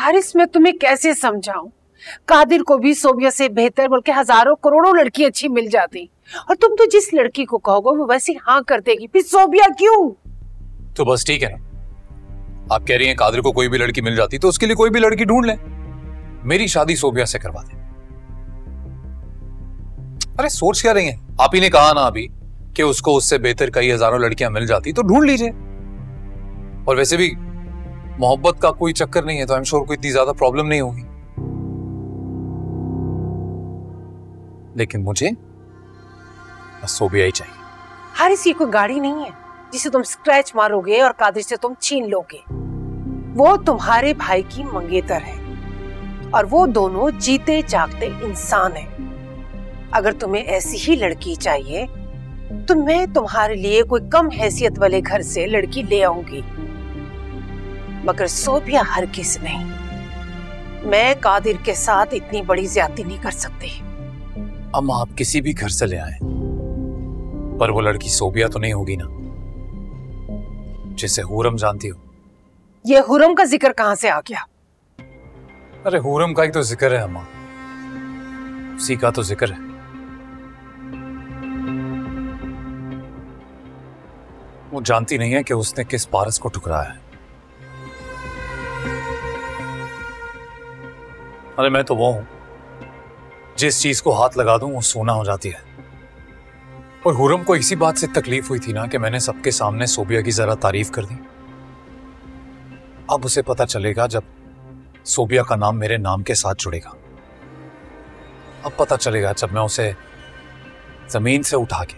हारिस, मैं तुम्हें कैसे समझाऊं? कादिर को भी सोबिया से बेहतर बल्कि हजारों करोड़ों लड़की अच्छी मिल जाती, और तुम तो जिस लड़की को कहोगे वो वैसी हाँ कर देगी। फिर सोबिया क्यों? तो बस ठीक है ना, आप कह रही हैं कादिर को कोई भी लड़की मिल जाती तो उसके लिए कोई भी लड़की ढूंढ ले, मेरी शादी सोबिया से करवा दे। अरे सोच क्या रही हैं? आप ही ने कहा ना अभी कि उसको उससे बेहतर कई हजारों लड़कियां मिल जाती तो ढूंढ लीजिए। और वैसे भी मोहब्बत का कोई चक्कर नहीं है तो आई एम श्योर कोई इतनी ज्यादा प्रॉब्लम नहीं होगी। लेकिन मुझे बस सोबिया ही चाहिए। हारिस, ये कोई गाड़ी नहीं है जिसे तुम स्क्रैच मारोगे और कादिर से तुम छीन लोगे। वो तुम्हारे भाई की मंगेतर है और वो दोनों जीते जागते इंसान हैं। अगर तुम्हें ऐसी ही लड़की चाहिए तो मैं तुम्हारे लिए कोई कम हैसियत वाले घर से लड़की ले आऊंगी, मगर सोबिया हरगिज़ नहीं। मैं कादिर के साथ इतनी बड़ी ज्यादती नहीं कर सकती। अम्मा, आप किसी भी घर से ले आए पर वो लड़की सोबिया तो नहीं होगी ना, जिसे हुरम जानती हो। ये हुरम का जिक्र कहां से आ गया? अरे हुरम का ही तो जिक्र है अम्मा, उसी का तो जिक्र है। वो जानती नहीं है कि उसने किस पारस को ठुकराया है। अरे मैं तो वो हूं जिस चीज को हाथ लगा दूं वो सोना हो जाती है। और हुरम को इसी बात से तकलीफ हुई थी ना कि मैंने सबके सामने सोबिया की जरा तारीफ कर दी। अब उसे पता चलेगा जब सोबिया का नाम मेरे नाम के साथ जुड़ेगा। अब पता चलेगा जब मैं उसे जमीन से उठा के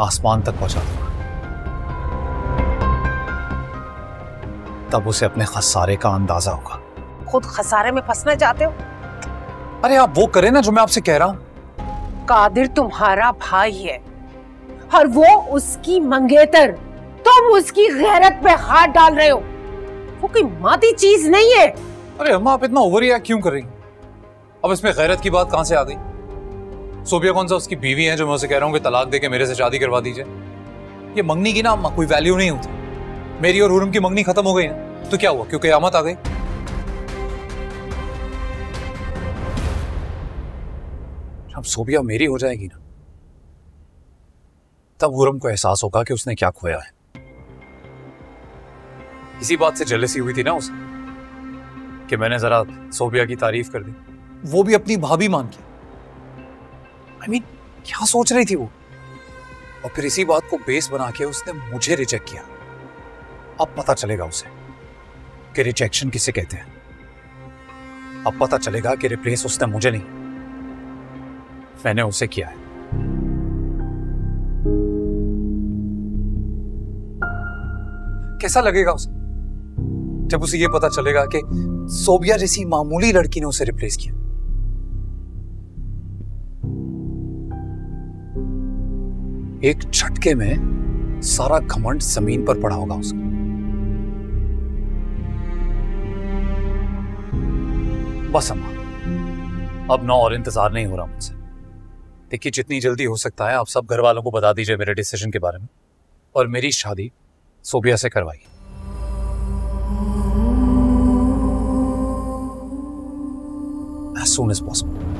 आसमान तक पहुंचा दूंगा। तब उसे अपने खसारे का अंदाजा होगा। खुद खसारे में फंसना चाहते हो? अरे आप वो करें ना जो मैं आपसे कह रहा हूं। कादिर तुम्हारा भाई है और वो उसकी मंगेतर। तुम उसकी गैरत पे हाथ डाल रहे हो। वो कोई मादी चीज नहीं है। अरे अम्मा, आप इतना ओवर रिएक्ट क्यों कर रही हैं? अब इसमें गैरत की बात कहां से आ गई? सोबिया कौन सा उसकी बीवी है जो मैं उसे कह रहा हूं कि तलाक देके मेरे से शादी करवा दीजिए? ये मंगनी की ना अम्मा कोई वैल्यू नहीं होती। मेरी और हुरम की मंगनी खत्म हो गई ना, तो क्या हुआ? क्यों क़यामत आ गई? अब सोबिया मेरी हो जाएगी ना, तब हुरम को एहसास होगा कि उसने क्या खोया है। इसी बात से जेलसी हुई थी ना उसे कि मैंने जरा सोबिया की तारीफ कर दी, वो भी अपनी भाभी मान के। आई मीन, क्या सोच रही थी वो? और फिर इसी बात को बेस बना के उसने मुझे रिजेक्ट किया। अब पता चलेगा उसे कि रिजेक्शन किसे कहते हैं। अब पता चलेगा कि रिप्लेस उसने मुझे नहीं, मैंने उसे किया है। कैसा लगेगा उसे जब उसे यह पता चलेगा कि सोबिया जैसी मामूली लड़की ने उसे रिप्लेस किया? एक झटके में सारा घमंड जमीन पर पड़ा होगा उसका। बस अम्मा, अब ना और इंतजार नहीं हो रहा मुझसे। देखिए, जितनी जल्दी हो सकता है आप सब घर वालों को बता दीजिए मेरे डिसीजन के बारे में, और मेरी शादी सोबिया से करवाइए। as soon as possible.